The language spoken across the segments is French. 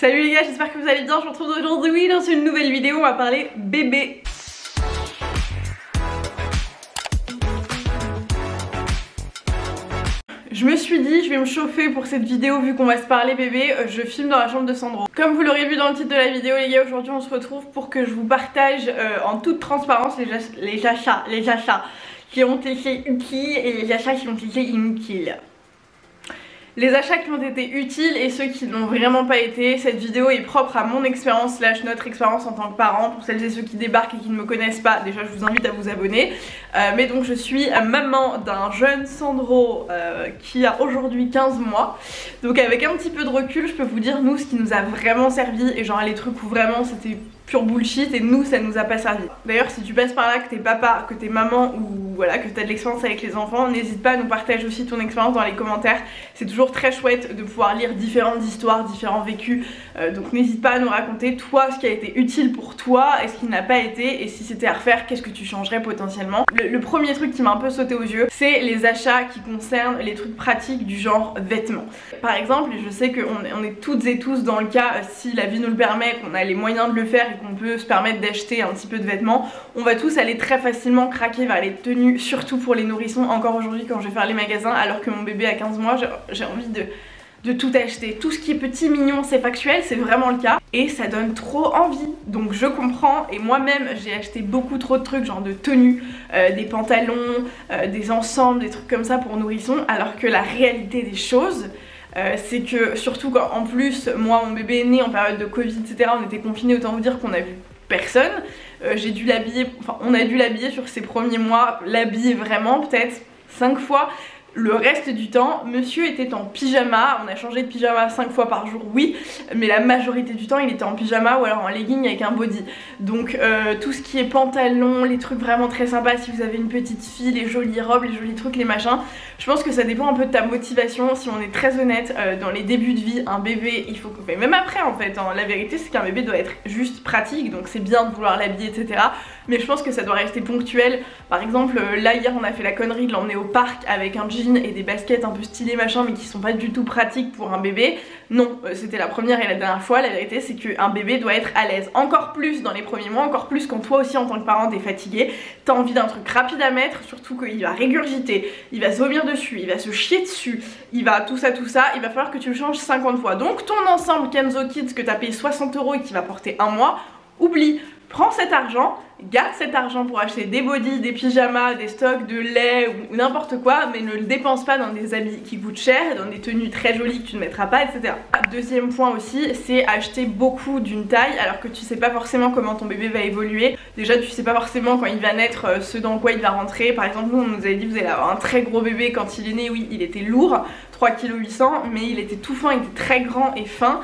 Salut les gars, j'espère que vous allez bien, je vous retrouve aujourd'hui dans une nouvelle vidéo, on va parler bébé. Je me suis dit, je vais me chauffer pour cette vidéo vu qu'on va se parler bébé, je filme dans la chambre de Sandro. Comme vous l'aurez vu dans le titre de la vidéo les gars, aujourd'hui on se retrouve pour que je vous partage en toute transparence les achats qui ont été utiles et les achats qui ont été inutiles. Les achats qui ont été utiles et ceux qui n'ont vraiment pas été. Cette vidéo est propre à mon expérience / notre expérience en tant que parent. Pour celles et ceux qui débarquent et qui ne me connaissent pas, déjà je vous invite à vous abonner. Mais donc je suis maman d'un jeune Sandro qui a aujourd'hui 15 mois. Donc avec un petit peu de recul, je peux vous dire nous ce qui nous a vraiment servi et genre les trucs où vraiment c'était pure bullshit et nous ça nous a pas servi. D'ailleurs si tu passes par là, que t'es papa, que t'es maman ou voilà que t'as de l'expérience avec les enfants, n'hésite pas à nous partager aussi ton expérience dans les commentaires. C'est toujours très chouette de pouvoir lire différentes histoires, différents vécus, donc n'hésite pas à nous raconter toi ce qui a été utile pour toi et ce qui n'a pas été, et si c'était à refaire qu'est-ce que tu changerais potentiellement. Le premier truc qui m'a un peu sauté aux yeux, c'est les achats qui concernent les trucs pratiques du genre vêtements. Par exemple, je sais qu'on est toutes et tous dans le cas, si la vie nous le permet, qu'on a les moyens de le faire et qu'on peut se permettre d'acheter un petit peu de vêtements, on va tous aller très facilement craquer vers les tenues, surtout pour les nourrissons. Encore aujourd'hui quand je vais faire les magasins, alors que mon bébé a 15 mois, j'ai envie de tout acheter. Tout ce qui est petit, mignon, c'est factuel, c'est vraiment le cas. Et ça donne trop envie. Donc je comprends, et moi-même j'ai acheté beaucoup trop de trucs, genre de tenues, des pantalons, des ensembles, des trucs comme ça pour nourrissons, alors que la réalité des choses, c'est que surtout quand en plus moi mon bébé est né en période de Covid etc, on était confinés, autant vous dire qu'on a vu personne. J'ai dû l'habiller, enfin on a dû l'habiller sur ses premiers mois, l'habiller vraiment peut-être 5 fois. Le reste du temps, monsieur était en pyjama, on a changé de pyjama 5 fois par jour, oui, mais la majorité du temps il était en pyjama ou alors en legging avec un body. Donc tout ce qui est pantalon, les trucs vraiment très sympas, si vous avez une petite fille, les jolies robes, les jolis trucs, les machins, je pense que ça dépend un peu de ta motivation. Si on est très honnête, dans les débuts de vie, un bébé, il faut que... même après en fait, hein, la vérité c'est qu'un bébé doit être juste pratique, donc c'est bien de vouloir l'habiller etc. Mais je pense que ça doit rester ponctuel. Par exemple, là hier on a fait la connerie de l'emmener au parc avec un jean et des baskets un peu stylées machin mais qui sont pas du tout pratiques pour un bébé. Non, c'était la première et la dernière fois. La vérité c'est qu'un bébé doit être à l'aise, encore plus dans les premiers mois, encore plus quand toi aussi en tant que parent t'es fatigué, t'as envie d'un truc rapide à mettre, surtout qu'il va régurgiter, il va se vomir dessus, il va se chier dessus, il va tout ça, il va falloir que tu le changes 50 fois. Donc ton ensemble Kenzo Kids que t'as payé 60 € et qui va porter un mois, oublie. Prends cet argent, garde cet argent pour acheter des bodys, des pyjamas, des stocks de lait ou n'importe quoi, mais ne le dépense pas dans des habits qui coûtent cher, dans des tenues très jolies que tu ne mettras pas, etc. Deuxième point aussi, c'est acheter beaucoup d'une taille alors que tu sais pas forcément comment ton bébé va évoluer. Déjà tu sais pas forcément quand il va naître ce dans quoi il va rentrer. Par exemple nous on nous avait dit vous allez avoir un très gros bébé quand il est né, oui il était lourd, 3,8 kg, mais il était tout fin, il était très grand et fin.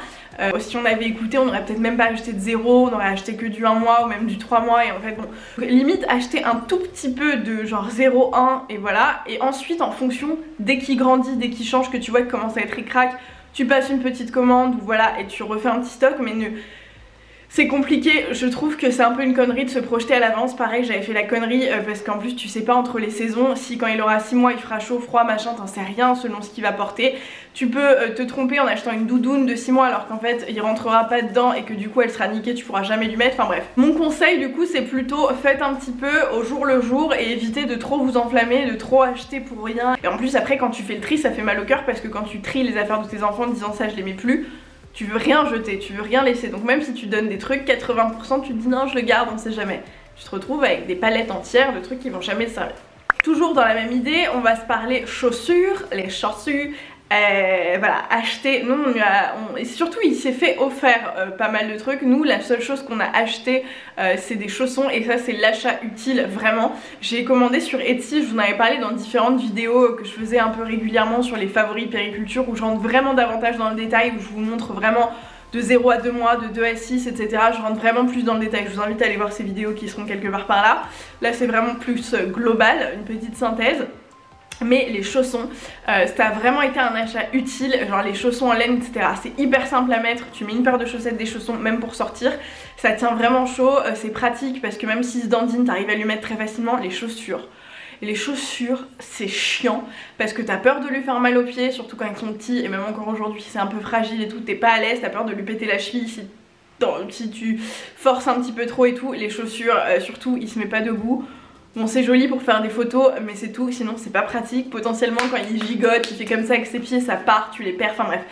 Si on avait écouté, on aurait peut-être même pas acheté de 0, on aurait acheté que du 1 mois ou même du 3 mois et en fait bon, limite acheter un tout petit peu de genre 0,1 et voilà, et ensuite en fonction, dès qu'il grandit, dès qu'il change, que tu vois qu'il commence à être ric-rac, tu passes une petite commande ou voilà et tu refais un petit stock, mais ne... C'est compliqué, je trouve que c'est un peu une connerie de se projeter à l'avance. Pareil j'avais fait la connerie parce qu'en plus tu sais pas entre les saisons, si quand il aura 6 mois il fera chaud, froid, machin, t'en sais rien selon ce qu'il va porter. Tu peux te tromper en achetant une doudoune de 6 mois alors qu'en fait il rentrera pas dedans et que du coup elle sera niquée, tu pourras jamais lui mettre, enfin bref. Mon conseil du coup c'est plutôt faites un petit peu au jour le jour et évitez de trop vous enflammer, de trop acheter pour rien. Et en plus après quand tu fais le tri ça fait mal au cœur parce que quand tu tries les affaires de tes enfants en disant ça je les mets plus, tu veux rien jeter, tu veux rien laisser. Donc même si tu donnes des trucs, 80% tu te dis non je le garde, on sait jamais. Tu te retrouves avec des palettes entières de trucs qui vont jamais te servir. Toujours dans la même idée, on va se parler chaussures, les chaussures. Voilà, acheter, nous et surtout il s'est fait offert pas mal de trucs. Nous la seule chose qu'on a acheté c'est des chaussons et ça c'est l'achat utile vraiment. J'ai commandé sur Etsy, je vous en avais parlé dans différentes vidéos que je faisais un peu régulièrement sur les favoris périculture où je rentre vraiment davantage dans le détail, où je vous montre vraiment de 0 à 2 mois, de 2 à 6 etc. Je rentre vraiment plus dans le détail, je vous invite à aller voir ces vidéos qui seront quelque part par là. Là c'est vraiment plus global, une petite synthèse. Mais les chaussons, ça a vraiment été un achat utile, genre les chaussons en laine etc. C'est hyper simple à mettre, tu mets une paire de chaussettes, des chaussons même pour sortir, ça tient vraiment chaud, c'est pratique parce que même s'il se dandine t'arrives à lui mettre très facilement. Les chaussures, Les chaussures, c'est chiant parce que t'as peur de lui faire mal aux pieds, surtout quand ils sont petits, et même encore aujourd'hui c'est un peu fragile et tout, t'es pas à l'aise, t'as peur de lui péter la cheville si tu forces un petit peu trop et tout. Les chaussures, surtout, il se met pas debout. Bon, c'est joli pour faire des photos, mais c'est tout, sinon c'est pas pratique. Potentiellement quand il gigote, il fait comme ça avec ses pieds, ça part, tu les perds, enfin bref.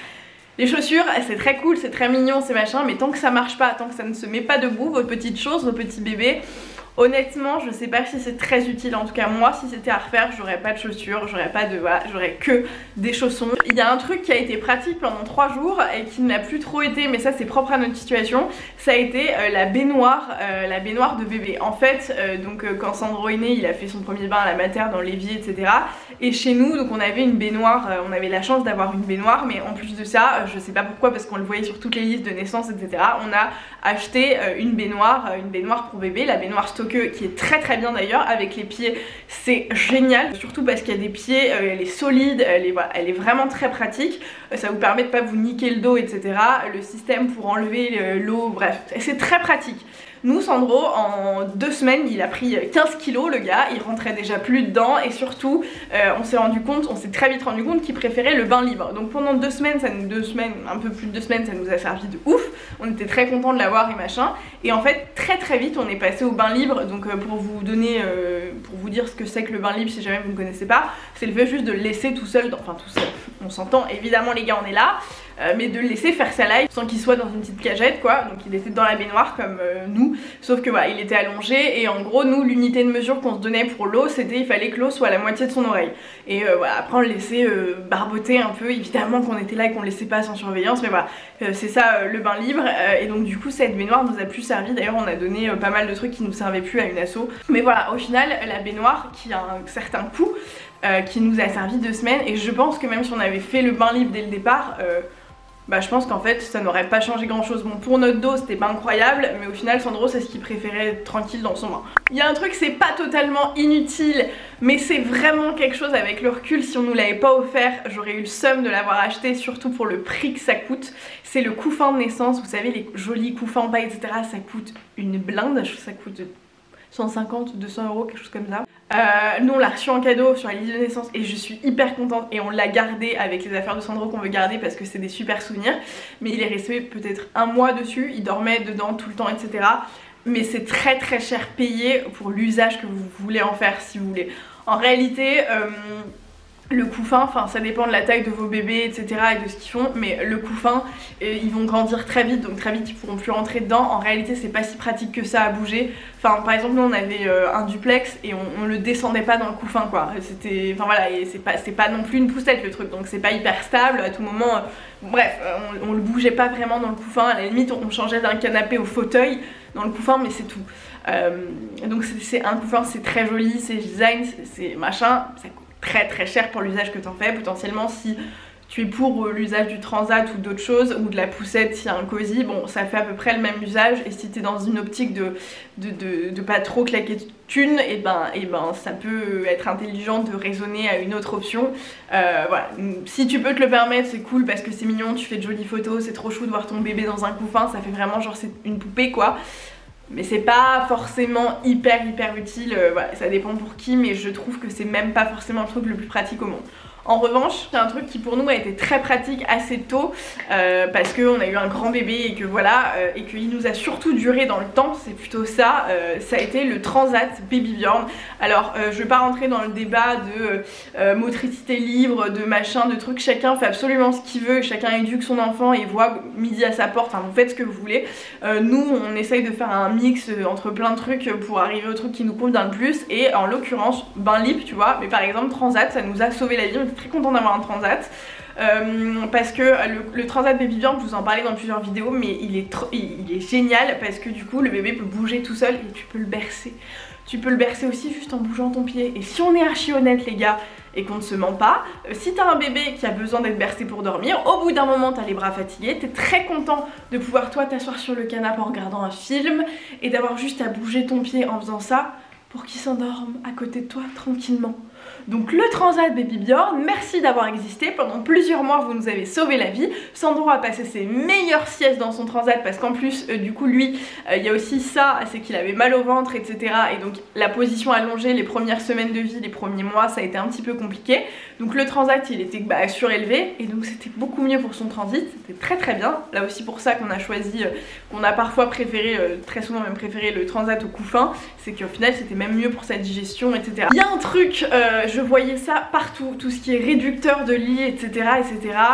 Les chaussures, c'est très cool, c'est très mignon, c'est machin, mais tant que ça marche pas, tant que ça ne se met pas debout, vos petites choses, vos petits bébés, honnêtement, je sais pas si c'est très utile. En tout cas, moi, si c'était à refaire, j'aurais pas de chaussures, j'aurais pas de... Voilà, j'aurais que des chaussons. Il y a un truc qui a été pratique pendant 3 jours et qui ne l'a plus trop été, mais ça c'est propre à notre situation, ça a été la baignoire de bébé. En fait, quand Sandro est né, il a fait son premier bain à la mater dans l'évier, etc. Et chez nous, donc on avait une baignoire, on avait la chance d'avoir une baignoire, mais en plus de ça, je sais pas pourquoi, parce qu'on le voyait sur toutes les listes de naissance, etc. On a acheté une baignoire pour bébé, la baignoire Stokke, qui est très très bien d'ailleurs, avec les pieds, c'est génial, surtout parce qu'il y a des pieds, elle est solide, elle est vraiment très pratique, ça vous permet de pas vous niquer le dos, etc. Le système pour enlever l'eau, bref, c'est très pratique. Nous, Sandro, en 2 semaines, il a pris 15 kilos, le gars, il rentrait déjà plus dedans, et surtout, on s'est très vite rendu compte qu'il préférait le bain libre. Donc pendant 2 semaines, un peu plus de 2 semaines, ça nous a servi de ouf, on était très contents de l'avoir et machin, et en fait, très vite, on est passé au bain libre. Donc pour vous dire ce que c'est que le bain libre, si jamais vous ne connaissez pas, c'est le fait juste de le laisser tout seul, enfin tout seul, on s'entend, évidemment les gars, on est là, mais de le laisser faire sa life sans qu'il soit dans une petite cagette quoi. Donc il était dans la baignoire comme nous, sauf que voilà, il était allongé, et en gros nous, l'unité de mesure qu'on se donnait pour l'eau, c'était il fallait que l'eau soit à la moitié de son oreille, et voilà, après on le laissait barboter un peu, évidemment qu'on était là et qu'on le laissait pas sans surveillance, mais voilà, c'est ça le bain libre. Et donc du coup cette baignoire nous a plus servi, d'ailleurs on a donné pas mal de trucs qui nous servaient plus à une asso, mais voilà, au final la baignoire qui a un certain coût, qui nous a servi 2 semaines, et je pense que même si on avait fait le bain libre dès le départ, je pense qu'en fait ça n'aurait pas changé grand chose. Bon, pour notre dos c'était pas incroyable, mais au final Sandro c'est ce qu'il préférait, être tranquille dans son bain. Il y a un truc, c'est pas totalement inutile, mais c'est vraiment quelque chose avec le recul, si on nous l'avait pas offert, j'aurais eu le seum de l'avoir acheté, surtout pour le prix que ça coûte. C'est le couffin de naissance, vous savez, les jolis couffins en paille, etc. Ça coûte une blinde, ça coûte 150 ou 200 euros, quelque chose comme ça. Nous on l'a reçu en cadeau sur la liste de naissance et je suis hyper contente, et on l'a gardé avec les affaires de Sandro qu'on veut garder parce que c'est des super souvenirs, mais il est resté peut-être 1 mois dessus, il dormait dedans tout le temps, etc. Mais c'est très cher payé pour l'usage que vous voulez en faire, si vous voulez. En réalité, le couffin, enfin ça dépend de la taille de vos bébés, etc. et de ce qu'ils font, mais le couffin, ils vont grandir très vite, donc très vite ils pourront plus rentrer dedans. En réalité c'est pas si pratique que ça à bouger. Enfin par exemple nous on avait un duplex et on le descendait pas dans le couffin quoi. C'était, enfin voilà, et c'est pas non plus une poussette le truc, donc c'est pas hyper stable à tout moment. Bref, on le bougeait pas vraiment dans le couffin, à la limite on changeait d'un canapé au fauteuil dans le couffin, mais c'est tout. Donc c'est un couffin, c'est très joli, c'est design, c'est machin, ça coûte très cher pour l'usage que t'en fais. Potentiellement si tu es pour l'usage du transat ou d'autres choses, ou de la poussette s'il y a un cosy, bon ça fait à peu près le même usage, et si t'es dans une optique de pas trop claquer de thunes, et ben ça peut être intelligent de raisonner à une autre option. Voilà, si tu peux te le permettre c'est cool parce que c'est mignon, tu fais de jolies photos, c'est trop chou de voir ton bébé dans un couffin, ça fait vraiment genre c'est une poupée quoi. Mais c'est pas forcément hyper utile, voilà, ça dépend pour qui, mais je trouve que c'est même pas forcément le truc le plus pratique au monde. En revanche, c'est un truc qui pour nous a été très pratique assez tôt, parce qu'on a eu un grand bébé et que voilà, et qu'il nous a surtout duré dans le temps, c'est plutôt ça, ça a été le Transat Babybjörn. Alors je vais pas rentrer dans le débat de motricité libre, de machin, de trucs, chacun fait absolument ce qu'il veut, chacun éduque son enfant et voit midi à sa porte, enfin vous faites ce que vous voulez. Nous on essaye de faire un mix entre plein de trucs pour arriver au truc qui nous convient le plus, et en l'occurrence bain libre tu vois, mais par exemple Transat ça nous a sauvé la vie, très content d'avoir un transat, parce que le transat Babybjörn, je vous en parlais dans plusieurs vidéos, mais il est génial parce que du coup le bébé peut bouger tout seul et tu peux le bercer. Tu peux le bercer aussi juste en bougeant ton pied. Et si on est archi honnête les gars, et qu'on ne se ment pas, si t'as un bébé qui a besoin d'être bercé pour dormir, au bout d'un moment t'as les bras fatigués, t'es très content de pouvoir toi t'asseoir sur le canapé en regardant un film et d'avoir juste à bouger ton pied en faisant ça pour qu'il s'endorme à côté de toi tranquillement. Donc le Transat Baby Björn, merci d'avoir existé, pendant plusieurs mois vous nous avez sauvé la vie. Sandro a passé ses meilleures siestes dans son Transat parce qu'en plus du coup lui il y a aussi ça, c'est qu'il avait mal au ventre etc, et donc la position allongée les premières semaines de vie, les premiers mois ça a été un petit peu compliqué. Donc le Transat il était surélevé et donc c'était beaucoup mieux pour son transit, c'était très bien. Là aussi pour ça qu'on a choisi, qu'on a parfois préféré, très souvent même préféré le Transat au couffin, c'est qu'au final c'était même mieux pour sa digestion etc. Il y a un truc, je voyais ça partout, tout ce qui est réducteur de lit etc.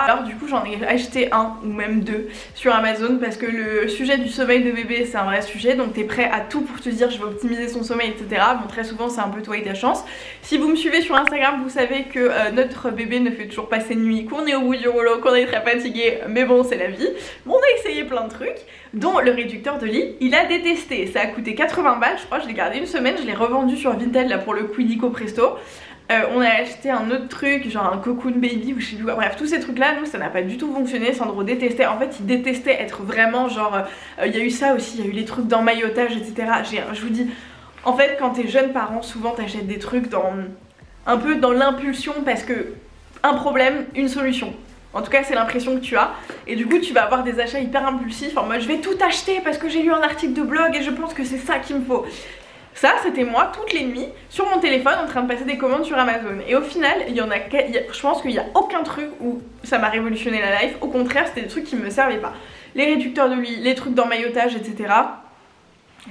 Alors du coup j'en ai acheté un ou même deux sur Amazon parce que le sujet du sommeil de bébé c'est un vrai sujet, donc t'es prêt à tout pour te dire je vais optimiser son sommeil etc. Bon très souvent c'est un peu toi et ta chance. Si vous me suivez sur Instagram vous savez que notre bébé ne fait toujours pas ses nuits, qu'on est au bout du rouleau, qu'on est très fatigué, mais bon c'est la vie. Bon, on a essayé plein de trucs, dont le réducteur de lit, il a détesté. Ça a coûté 80 balles je crois, je l'ai gardé une semaine, je l'ai revendu sur Vinted là pour le Quidico Presto. On a acheté un autre truc, genre un Cocoon Baby ou je sais plus quoi, bref tous ces trucs là, nous ça n'a pas du tout fonctionné. Sandro détestait, en fait il détestait être vraiment genre, il y a eu ça aussi, il y a eu les trucs d'emmaillotage etc. Je vous dis, en fait quand t'es jeune parent souvent t'achètes des trucs dans un peu dans l'impulsion parce que un problème, une solution. En tout cas c'est l'impression que tu as, et du coup tu vas avoir des achats hyper impulsifs en mode je vais tout acheter parce que j'ai lu un article de blog et je pense que c'est ça qu'il me faut. Ça c'était moi toutes les nuits sur mon téléphone en train de passer des commandes sur Amazon, et au final je pense qu'il n'y a aucun truc où ça m'a révolutionné la life, au contraire c'était des trucs qui me servaient pas. Les réducteurs de lit, les trucs d'emmaillotage etc.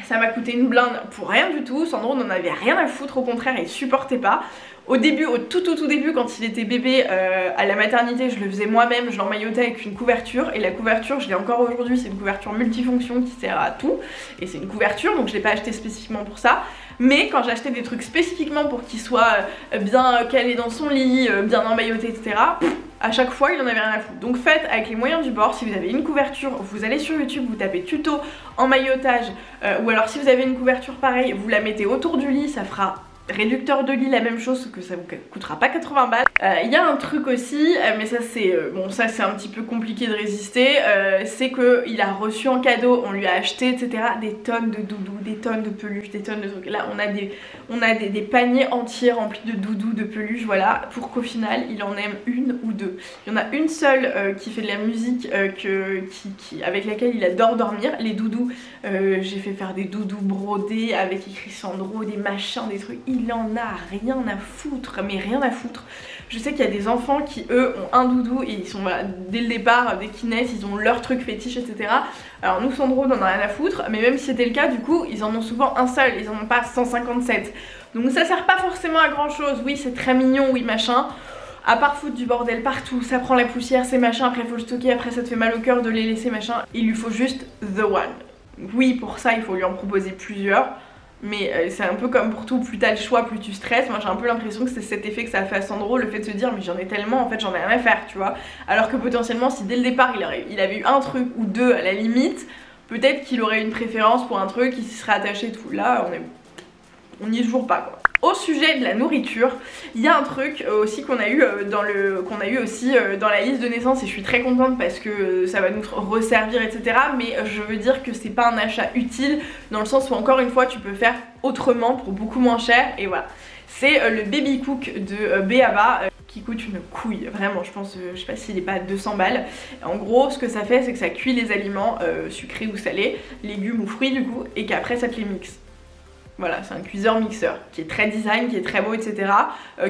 Ça m'a coûté une blinde pour rien du tout. Sandro n'en avait rien à foutre, au contraire il supportait pas. Au début, au tout début, quand il était bébé à la maternité, je le faisais moi-même, je l'emmaillotais avec une couverture, et la couverture je l'ai encore aujourd'hui, c'est une couverture multifonction qui sert à tout, et c'est une couverture donc je l'ai pas acheté spécifiquement pour ça. Mais quand j'achetais des trucs spécifiquement pour qu'il soit bien calé dans son lit, bien emmailloté etc, à chaque fois il en avait rien à foutre. Donc faites avec les moyens du bord. Si vous avez une couverture, vous allez sur YouTube, vous tapez tuto emmaillotage, ou alors si vous avez une couverture pareille, vous la mettez autour du lit, ça fera réducteur de lit, la même chose, que ça vous coûtera pas 80 balles. Il y a un truc aussi, mais ça c'est bon, ça c'est un petit peu compliqué de résister, c'est que il a reçu en cadeau, on lui a acheté etc des tonnes de doudous, des tonnes de peluches, des tonnes de trucs. Là on a des paniers entiers remplis de doudous, de peluches, voilà, pour qu'au final il en aime une ou deux. Il y en a une seule qui fait de la musique avec laquelle il adore dormir. Les doudous, j'ai fait faire des doudous brodés avec écrit Sandro, des machins, des trucs. Il en a rien à foutre, mais rien à foutre. Je sais qu'il y a des enfants qui eux ont un doudou et ils sont voilà, dès le départ, dès qu'ils naissent, ils ont leur truc fétiche etc. Alors nous Sandro n'en a rien à foutre, mais même si c'était le cas du coup ils en ont souvent un seul, ils en ont pas 157. Donc ça sert pas forcément à grand chose. Oui c'est très mignon, oui machin, à part foutre du bordel partout, ça prend la poussière, c'est machin, après faut le stocker, après ça te fait mal au cœur de les laisser machin. Il lui faut juste the one. Oui pour ça il faut lui en proposer plusieurs. Mais c'est un peu comme pour tout, plus t'as le choix, plus tu stresses. Moi j'ai un peu l'impression que c'est cet effet que ça a fait à Sandro, le fait de se dire mais j'en ai tellement, en fait j'en ai rien à faire, tu vois. Alors que potentiellement si dès le départ il avait eu un truc ou deux à la limite, peut-être qu'il aurait une préférence pour un truc, il s'y serait attaché et tout. Là on n'y est toujours pas quoi. Au sujet de la nourriture, il y a un truc aussi qu'on a eu aussi dans la liste de naissance, et je suis très contente parce que ça va nous resservir etc. Mais je veux dire que c'est pas un achat utile dans le sens où encore une fois tu peux faire autrement pour beaucoup moins cher, et voilà. C'est le Baby Cook de B.A.B.A. Qui coûte une couille, vraiment je pense, je sais pas s'il est pas à 200 balles. En gros ce que ça fait c'est que ça cuit les aliments sucrés ou salés, légumes ou fruits du coup, et qu'après ça te les mixe. Voilà, c'est un cuiseur-mixeur qui est très design, qui est très beau, etc.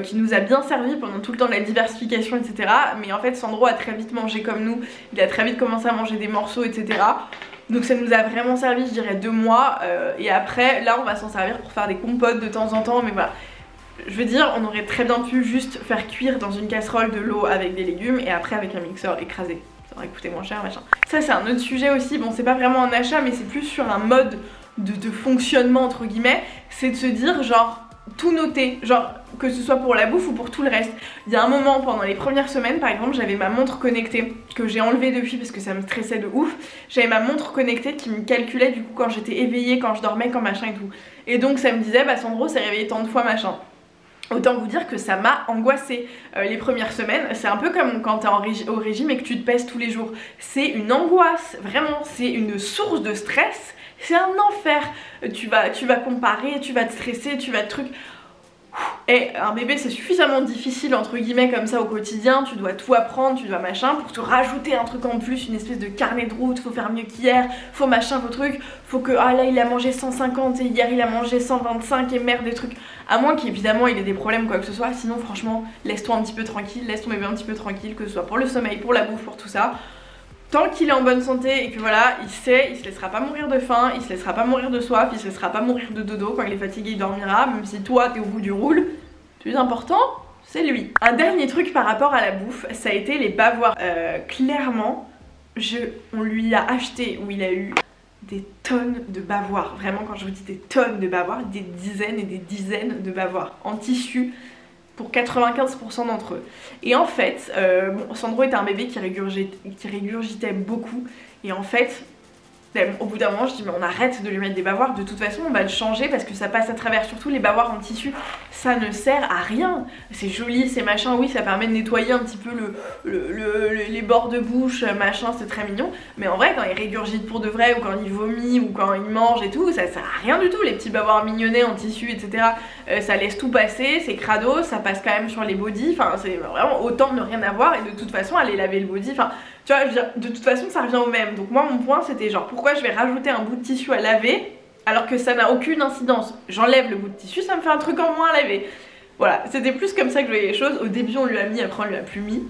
Qui nous a bien servi pendant tout le temps de la diversification, etc. Mais en fait, Sandro a très vite mangé comme nous, il a très vite commencé à manger des morceaux, etc. Donc ça nous a vraiment servi, je dirais 2 mois. Et après, là, on va s'en servir pour faire des compotes de temps en temps, mais voilà. Je veux dire, on aurait très bien pu juste faire cuire dans une casserole de l'eau avec des légumes et après avec un mixeur écrasé. Ça aurait coûté moins cher, machin. Ça, c'est un autre sujet aussi. Bon, c'est pas vraiment un achat, mais c'est plus sur un mode de fonctionnement entre guillemets, c'est de se dire genre tout noter, genre que ce soit pour la bouffe ou pour tout le reste. Il y a un moment pendant les premières semaines par exemple, j'avais ma montre connectée que j'ai enlevée depuis parce que ça me stressait de ouf. J'avais ma montre connectée qui me calculait du coup quand j'étais éveillée, quand je dormais, quand machin et tout. Et donc ça me disait bah Sandro s'est réveillé tant de fois machin. Autant vous dire que ça m'a angoissée les premières semaines. C'est un peu comme quand t'es au régime et que tu te pèses tous les jours. C'est une angoisse, vraiment, c'est une source de stress. C'est un enfer. Tu vas comparer, tu vas te stresser, tu vas te truc. Et un bébé c'est suffisamment difficile entre guillemets comme ça au quotidien, tu dois tout apprendre, tu dois machin, pour te rajouter un truc en plus, une espèce de carnet de route, faut faire mieux qu'hier, faut machin, faut truc, faut que ah là il a mangé 150 et hier il a mangé 125 et merde des trucs, à moins qu'évidemment il ait des problèmes quoi que ce soit, sinon franchement laisse-toi un petit peu tranquille, laisse ton bébé un petit peu tranquille, que ce soit pour le sommeil, pour la bouffe, pour tout ça. Tant qu'il est en bonne santé et que voilà, il sait, il se laissera pas mourir de faim, il se laissera pas mourir de soif, il se laissera pas mourir de dodo, quand il est fatigué il dormira, même si toi t'es au bout du roule, le plus important c'est lui. Un dernier truc par rapport à la bouffe, ça a été les bavoirs. Clairement, on lui a acheté, ou il a eu des tonnes de bavoirs, vraiment quand je vous dis des tonnes de bavoirs, des dizaines et des dizaines de bavoirs en tissu, pour 95% d'entre eux. Et en fait, bon, Sandro était un bébé qui régurgitait beaucoup. Et en fait, au bout d'un moment, je dis mais on arrête de lui mettre des bavoirs. De toute façon, on va le changer parce que ça passe à travers. Surtout les bavoirs en tissu, ça ne sert à rien. C'est joli, c'est machin, oui, ça permet de nettoyer un petit peu les bords de bouche, machin, c'est très mignon. Mais en vrai, quand il régurgite pour de vrai, ou quand il vomit, ou quand il mange et tout, ça sert à rien du tout. Les petits bavoirs mignonnets en tissu, etc. Ça laisse tout passer, c'est crado, ça passe quand même sur les bodys. Enfin, c'est vraiment autant ne rien avoir. Et de toute façon, aller laver le body, enfin, tu vois, je veux dire, de toute façon, ça revient au même. Donc moi, mon point, c'était genre, pourquoi je vais rajouter un bout de tissu à laver alors que ça n'a aucune incidence? J'enlève le bout de tissu, ça me fait un truc en moins à laver. Voilà, c'était plus comme ça que je voyais les choses. Au début on lui a mis, après on lui a plus mis.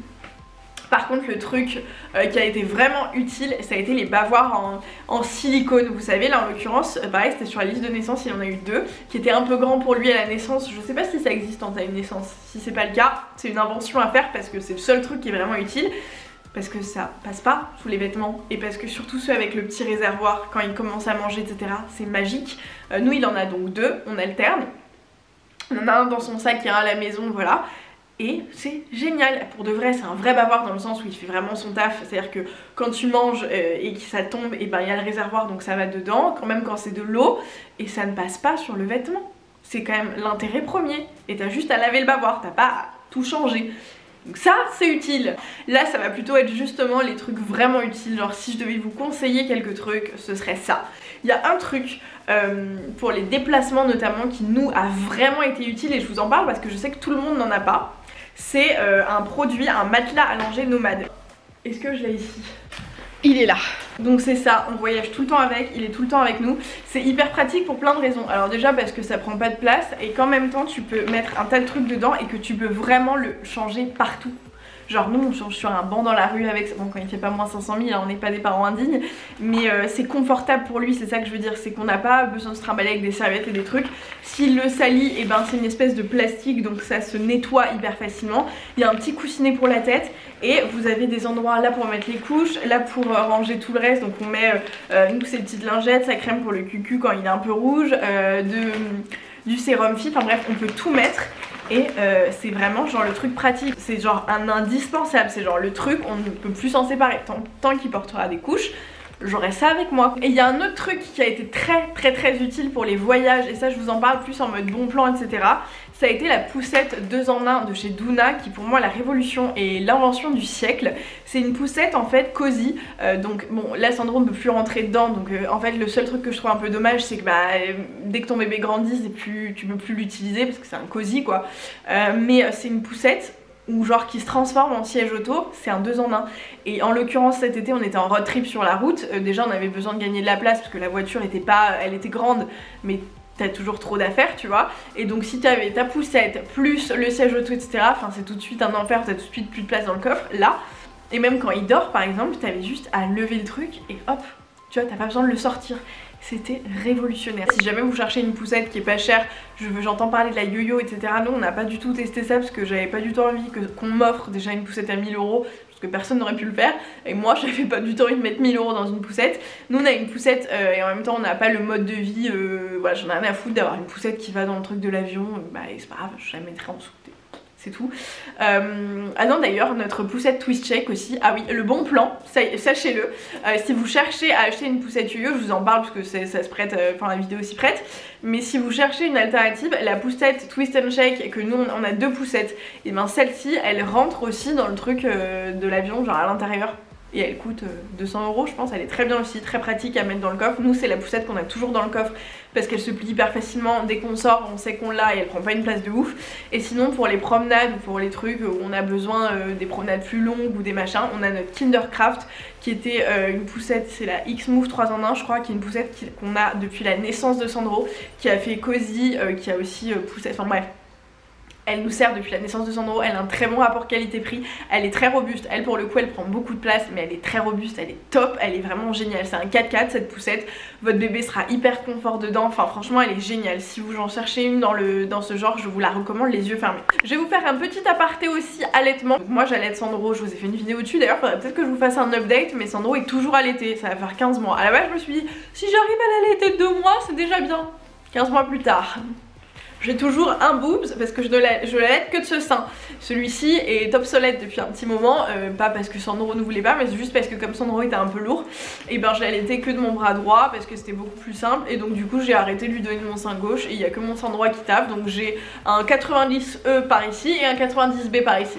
Par contre le truc qui a été vraiment utile, ça a été les bavoirs en silicone. Vous savez là en l'occurrence, pareil c'était sur la liste de naissance, il y en a eu 2 qui étaient un peu grands pour lui à la naissance. Je sais pas si ça existe en taille de naissance. Si c'est pas le cas, c'est une invention à faire parce que c'est le seul truc qui est vraiment utile. Parce que ça passe pas sous les vêtements et parce que surtout ceux avec le petit réservoir quand il commence à manger etc, c'est magique. Nous il en a donc 2, on alterne. On en a un dans son sac et un à la maison, voilà. Et c'est génial, pour de vrai c'est un vrai bavoir dans le sens où il fait vraiment son taf. C'est à dire que quand tu manges et que ça tombe, et ben il y a le réservoir donc ça va dedans, quand même quand c'est de l'eau, et ça ne passe pas sur le vêtement. C'est quand même l'intérêt premier. Et t'as juste à laver le bavoir, t'as pas à tout changer. Donc ça c'est utile. Là ça va plutôt être justement les trucs vraiment utiles. Genre si je devais vous conseiller quelques trucs, ce serait ça. Il y a un truc pour les déplacements notamment qui nous a vraiment été utile, et je vous en parle parce que je sais que tout le monde n'en a pas. C'est un produit, un matelas allongé nomade. Est-ce que je l'ai ici? Il est là. Donc c'est ça, on voyage tout le temps avec, il est tout le temps avec nous. C'est hyper pratique pour plein de raisons. Alors déjà parce que ça prend pas de place et qu'en même temps tu peux mettre un tas de trucs dedans et que tu peux vraiment le changer partout. Genre nous on change sur un banc dans la rue avec ça. Bon quand il fait pas moins 500 000 hein, on n'est pas des parents indignes. Mais c'est confortable pour lui, c'est ça que je veux dire. C'est qu'on n'a pas besoin de se trimballer avec des serviettes et des trucs. S'il le salit, et ben c'est une espèce de plastique donc ça se nettoie hyper facilement. Il y a un petit coussinet pour la tête. Et vous avez des endroits là pour mettre les couches, là pour ranger tout le reste. Donc on met nous ces petites lingettes, sa crème pour le cucu quand il est un peu rouge, du sérum fit, enfin bref on peut tout mettre. Et c'est vraiment genre le truc pratique, c'est genre un indispensable, c'est genre le truc, on ne peut plus s'en séparer. Tant qu'il portera des couches, j'aurai ça avec moi. Et il y a un autre truc qui a été très utile pour les voyages, et ça je vous en parle plus en mode bon plan etc. Ça a été la poussette 2 en 1 de chez Doona, qui pour moi la révolution et l'invention du siècle. C'est une poussette en fait cosy, donc bon là Sandro ne peut plus rentrer dedans, donc en fait le seul truc que je trouve un peu dommage c'est que bah, dès que ton bébé grandit tu peux plus l'utiliser parce que c'est un cosy quoi, mais c'est une poussette ou genre qui se transforme en siège auto, c'est un 2 en 1. Et en l'occurrence cet été on était en road trip sur la route, déjà on avait besoin de gagner de la place parce que la voiture était pas, elle était grande mais t'as toujours trop d'affaires tu vois, et donc si t'avais ta poussette plus le siège auto etc, enfin c'est tout de suite un enfer, t'as tout de suite plus de place dans le coffre là. Et même quand il dort par exemple, t'avais juste à lever le truc et hop, tu vois, t'as pas besoin de le sortir. C'était révolutionnaire. Si jamais vous cherchez une poussette qui est pas chère, j'entends parler de la yo-yo etc. Nous on n'a pas du tout testé ça parce que j'avais pas du tout envie qu'on m'offre déjà une poussette à 1000 €. Que personne n'aurait pu le faire, et moi j'avais pas du tout envie de mettre 1000 € dans une poussette. Nous on a une poussette et en même temps on n'a pas le mode de vie, voilà, j'en ai rien à foutre d'avoir une poussette qui va dans le truc de l'avion, bah c'est pas grave, je la mettrai en dessous, c'est tout. Ah non d'ailleurs notre poussette Twist Shake aussi, ah oui le bon plan, sachez-le, si vous cherchez à acheter une poussette yo-yo, je vous en parle parce que ça se prête, enfin la vidéo s'y prête, mais si vous cherchez une alternative, la poussette Twist and Shake, que nous on a 2 poussettes, et ben celle-ci elle rentre aussi dans le truc de l'avion, genre à l'intérieur. et elle coûte 200 € je pense. Elle est très bien aussi, très pratique à mettre dans le coffre. Nous c'est la poussette qu'on a toujours dans le coffre parce qu'elle se plie hyper facilement. Dès qu'on sort on sait qu'on l'a et elle prend pas une place de ouf. Et sinon pour les promenades ou pour les trucs où on a besoin des promenades plus longues ou des machins, on a notre Kindercraft qui était une poussette, c'est la X-Move 3 en 1 je crois, qui est une poussette qu'on a depuis la naissance de Sandro, qui a fait Cozy, qui a aussi poussette, enfin bref. Elle nous sert depuis la naissance de Sandro, elle a un très bon rapport qualité-prix, elle est très robuste, elle pour le coup elle prend beaucoup de place mais elle est très robuste, elle est top, elle est vraiment géniale, c'est un 4x4 cette poussette, votre bébé sera hyper confort dedans, enfin franchement elle est géniale, si vous en cherchez une dans ce genre je vous la recommande les yeux fermés. Je vais vous faire un petit aparté aussi allaitement, donc moi j'allaite Sandro, je vous ai fait une vidéo dessus, d'ailleurs faudrait peut-être que je vous fasse un update mais Sandro est toujours allaité, ça va faire 15 mois, à la base je me suis dit si j'arrive à l'allaiter 2 mois c'est déjà bien, 15 mois plus tard. J'ai toujours un boobs parce que je l'allaite que de ce sein. Celui-ci est obsolète depuis un petit moment, pas parce que Sandro ne voulait pas, mais juste parce que comme Sandro était un peu lourd, et ben je l'allaitais que de mon bras droit parce que c'était beaucoup plus simple. Et donc du coup j'ai arrêté de lui donner mon sein gauche et il n'y a que mon sein droit qui tape. Donc j'ai un 90E par ici et un 90B par ici.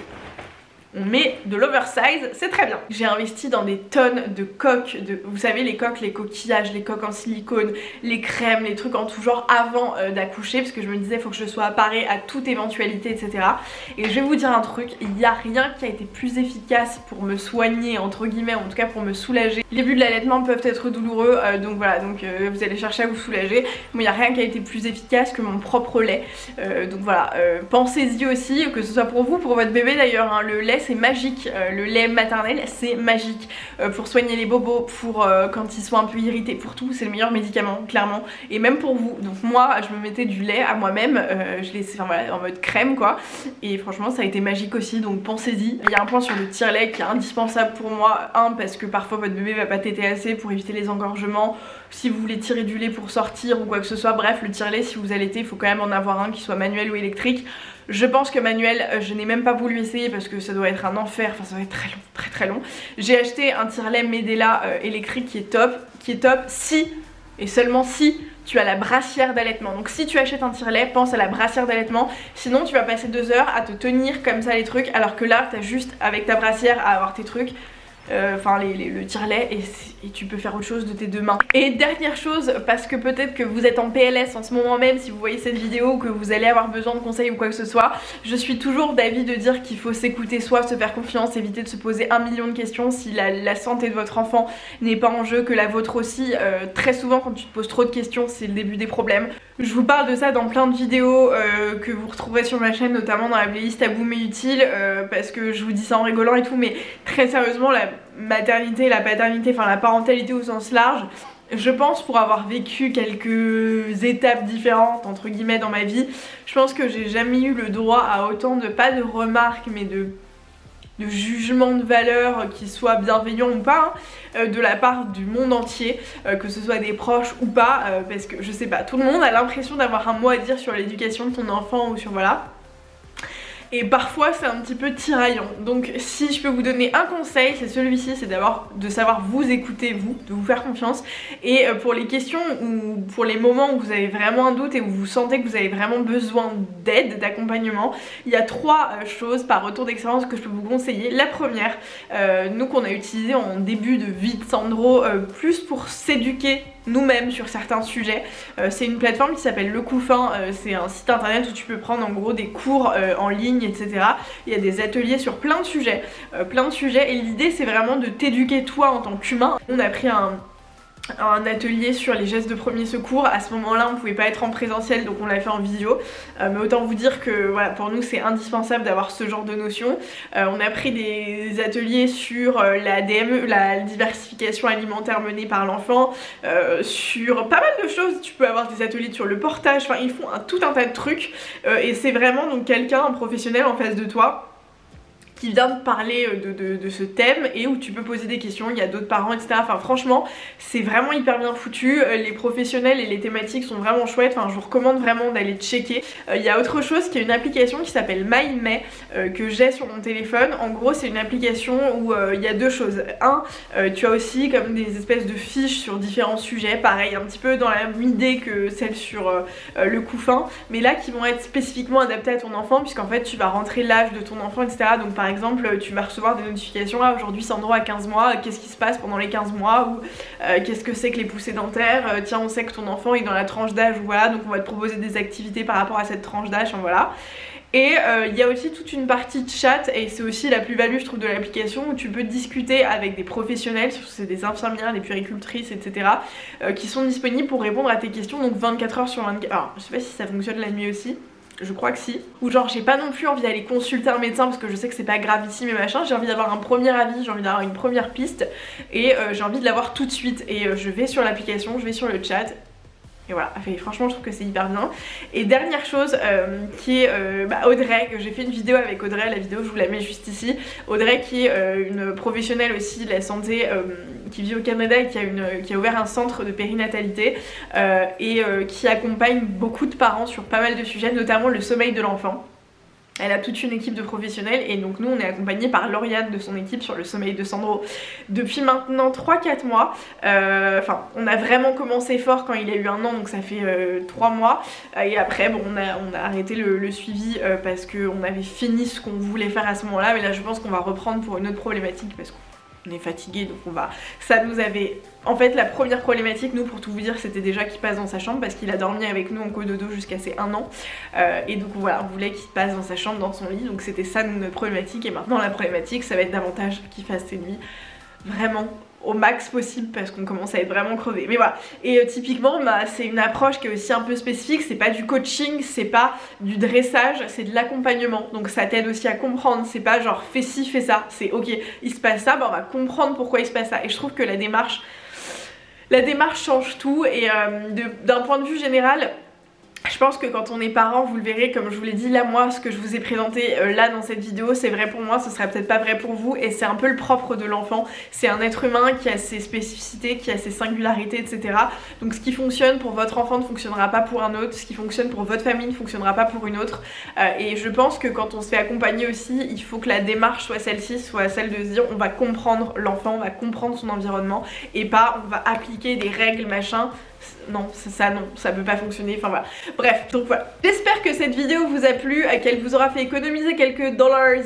On met de l'oversize, c'est très bien. J'ai investi dans des tonnes de coques, vous savez les coques, les coquillages, les coques en silicone, les crèmes, les trucs en tout genre avant d'accoucher parce que je me disais faut que je sois parée à toute éventualité etc. Et je vais vous dire un truc, il n'y a rien qui a été plus efficace pour me soigner entre guillemets, en tout cas pour me soulager. Les débuts de l'allaitement peuvent être douloureux donc voilà, donc vous allez chercher à vous soulager. Moi il n'y a rien qui a été plus efficace que mon propre lait. Donc voilà, pensez-y aussi, que ce soit pour vous, pour votre bébé d'ailleurs, hein, le lait c'est magique, le lait maternel c'est magique pour soigner les bobos, pour quand ils sont un peu irrités, pour tout, c'est le meilleur médicament clairement, et même pour vous. Donc moi je me mettais du lait à moi-même, je l'ai enfin, voilà, en mode crème quoi, et franchement ça a été magique aussi, donc pensez-y. Il y a un point sur le tire-lait qui est indispensable pour moi, parce que parfois votre bébé va pas téter assez pour éviter les engorgements, si vous voulez tirer du lait pour sortir ou quoi que ce soit, bref le tire-lait si vous allaitez il faut quand même en avoir un qui soit manuel ou électrique. Je pense que manuel, je n'ai même pas voulu essayer parce que ça doit être un enfer, enfin ça va être très long, très long. J'ai acheté un tire-lait Medela électrique qui est top si et seulement si tu as la brassière d'allaitement. Donc si tu achètes un tire-lait, pense à la brassière d'allaitement, sinon tu vas passer 2 heures à te tenir comme ça les trucs, alors que là t'as juste avec ta brassière à avoir tes trucs. Enfin le tire-lait et tu peux faire autre chose de tes 2 mains. Et dernière chose, parce que peut-être que vous êtes en PLS en ce moment même si vous voyez cette vidéo, que vous allez avoir besoin de conseils ou quoi que ce soit, je suis toujours d'avis de dire qu'il faut s'écouter soi, se faire confiance, éviter de se poser 1 million de questions si la santé de votre enfant n'est pas en jeu, que la vôtre aussi. Très souvent quand tu te poses trop de questions c'est le début des problèmes. Je vous parle de ça dans plein de vidéos que vous retrouverez sur ma chaîne, notamment dans la playlist à boum et utile, parce que je vous dis ça en rigolant et tout, mais très sérieusement la maternité, la paternité, enfin la parentalité au sens large, je pense pour avoir vécu quelques étapes différentes entre guillemets dans ma vie, je pense que j'ai jamais eu le droit à autant de, pas de remarques mais de jugement de valeur qui soit bienveillant ou pas, de la part du monde entier, que ce soit des proches ou pas, parce que je sais pas, tout le monde a l'impression d'avoir un mot à dire sur l'éducation de ton enfant ou sur voilà. Et parfois c'est un petit peu tiraillant. Donc si je peux vous donner un conseil, c'est celui-ci, c'est d'abord de savoir vous écouter, vous, de vous faire confiance. Et pour les questions ou pour les moments où vous avez vraiment un doute et où vous sentez que vous avez vraiment besoin d'aide, d'accompagnement, il y a 3 choses par retour d'expérience que je peux vous conseiller. La première, nous qu'on a utilisé en début de vie de Sandro, plus pour s'éduquer nous-mêmes sur certains sujets, c'est une plateforme qui s'appelle Le Couffin, c'est un site internet où tu peux prendre en gros des cours en ligne etc. Il y a des ateliers sur plein de sujets et l'idée c'est vraiment de t'éduquer toi en tant qu'humain. On a pris un atelier sur les gestes de premier secours, à ce moment là on pouvait pas être en présentiel donc on l'a fait en visio, mais autant vous dire que voilà, pour nous c'est indispensable d'avoir ce genre de notions. On a pris des ateliers sur la DME, la diversification alimentaire menée par l'enfant, sur pas mal de choses, tu peux avoir des ateliers sur le portage, enfin ils font tout un tas de trucs et c'est vraiment donc quelqu'un, un professionnel en face de toi qui vient de parler de ce thème et où tu peux poser des questions, il y a d'autres parents etc. Enfin franchement c'est vraiment hyper bien foutu, les professionnels et les thématiques sont vraiment chouettes, enfin je vous recommande vraiment d'aller checker. Il y a autre chose qui est une application qui s'appelle MyMay que j'ai sur mon téléphone. En gros c'est une application où il y a 2 choses. Tu as aussi comme des espèces de fiches sur différents sujets, pareil un petit peu dans la même idée que celle sur Le Couffin, mais là qui vont être spécifiquement adaptées à ton enfant puisqu'en fait tu vas rentrer l'âge de ton enfant etc. Donc par exemple tu vas recevoir des notifications, ah aujourd'hui Sandro a 15 mois, qu'est-ce qui se passe pendant les 15 mois, ou qu'est-ce que c'est que les poussées dentaires, tiens on sait que ton enfant est dans la tranche d'âge, voilà, donc on va te proposer des activités par rapport à cette tranche d'âge, enfin, voilà. Et il y a aussi toute une partie de chat, et c'est aussi la plus-value je trouve de l'application, où tu peux discuter avec des professionnels, surtout c'est des infirmières, des puéricultrices, etc. Qui sont disponibles pour répondre à tes questions, donc 24 heures sur 24. Alors je sais pas si ça fonctionne la nuit aussi. Je crois que si. Ou genre j'ai pas non plus envie d'aller consulter un médecin parce que je sais que c'est pas gravissime et machin, j'ai envie d'avoir un premier avis, j'ai envie d'avoir une première piste et j'ai envie de l'avoir tout de suite. Et je vais sur l'application, je vais sur le chat. Et voilà, franchement je trouve que c'est hyper bien. Et dernière chose qui est Audrey, que j'ai fait une vidéo avec Audrey, la vidéo je vous la mets juste ici. Audrey qui est une professionnelle aussi de la santé qui vit au Canada et qui a ouvert un centre de périnatalité et qui accompagne beaucoup de parents sur pas mal de sujets, notamment le sommeil de l'enfant. Elle a toute une équipe de professionnels et donc nous on est accompagnés par Lauriane de son équipe sur le sommeil de Sandro depuis maintenant 3-4 mois. Enfin on a vraiment commencé fort quand il a eu 1 an, donc ça fait 3 mois et après bon, on a arrêté le suivi parce qu'on avait fini ce qu'on voulait faire à ce moment là, mais là je pense qu'on va reprendre pour une autre problématique parce qu'on est fatigué, donc on va... Ça nous avait... En fait la première problématique, nous pour tout vous dire, c'était déjà qu'il passe dans sa chambre parce qu'il a dormi avec nous en cododo jusqu'à ses 1 an et donc voilà, on voulait qu'il passe dans sa chambre, dans son lit, donc c'était ça notre problématique. Et maintenant la problématique ça va être davantage qu'il fasse ses nuits vraiment au max possible parce qu'on commence à être vraiment crevé. Mais voilà, et typiquement c'est une approche qui est aussi un peu spécifique, c'est pas du coaching, c'est pas du dressage, c'est de l'accompagnement, donc ça t'aide aussi à comprendre, c'est pas genre fais ci, fais ça, c'est ok, il se passe ça, bah on va comprendre pourquoi il se passe ça. Et je trouve que la démarche change tout et d'un point de vue général, je pense que quand on est parent, vous le verrez, comme je vous l'ai dit, là moi ce que je vous ai présenté là dans cette vidéo c'est vrai pour moi, ce sera peut-être pas vrai pour vous, et c'est un peu le propre de l'enfant. C'est un être humain qui a ses spécificités, qui a ses singularités, etc. Donc ce qui fonctionne pour votre enfant ne fonctionnera pas pour un autre, ce qui fonctionne pour votre famille ne fonctionnera pas pour une autre, et je pense que quand on se fait accompagner aussi, il faut que la démarche soit celle-ci, soit celle de se dire on va comprendre l'enfant, on va comprendre son environnement, et pas on va appliquer des règles machin. Non, ça peut pas fonctionner, enfin voilà. Bref, donc voilà. J'espère que cette vidéo vous a plu, qu'elle vous aura fait économiser quelques dollars,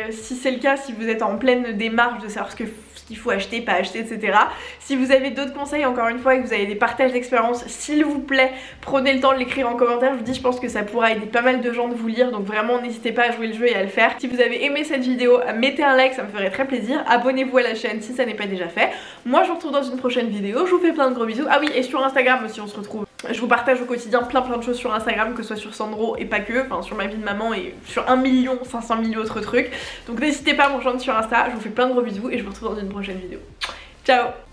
si c'est le cas, si vous êtes en pleine démarche de savoir ce qu'il faut acheter, pas acheter, etc. Si vous avez d'autres conseils, encore une fois, et que vous avez des partages d'expérience, s'il vous plaît, prenez le temps de l'écrire en commentaire. Je vous dis, je pense que ça pourra aider pas mal de gens de vous lire, donc vraiment n'hésitez pas à jouer le jeu et à le faire. Si vous avez aimé cette vidéo, mettez un like, ça me ferait très plaisir. Abonnez-vous à la chaîne si ça n'est pas déjà fait. Moi je vous retrouve dans une prochaine vidéo, je vous fais plein de gros bisous. Ah oui, et sur Instagram aussi on se retrouve. Je vous partage au quotidien plein de choses sur Instagram, que ce soit sur Sandro et pas que, enfin sur ma vie de maman et sur 1 500 000 autres trucs. Donc n'hésitez pas à me rejoindre sur Insta, je vous fais plein de gros bisous et je vous retrouve dans une prochaine vidéo. Ciao!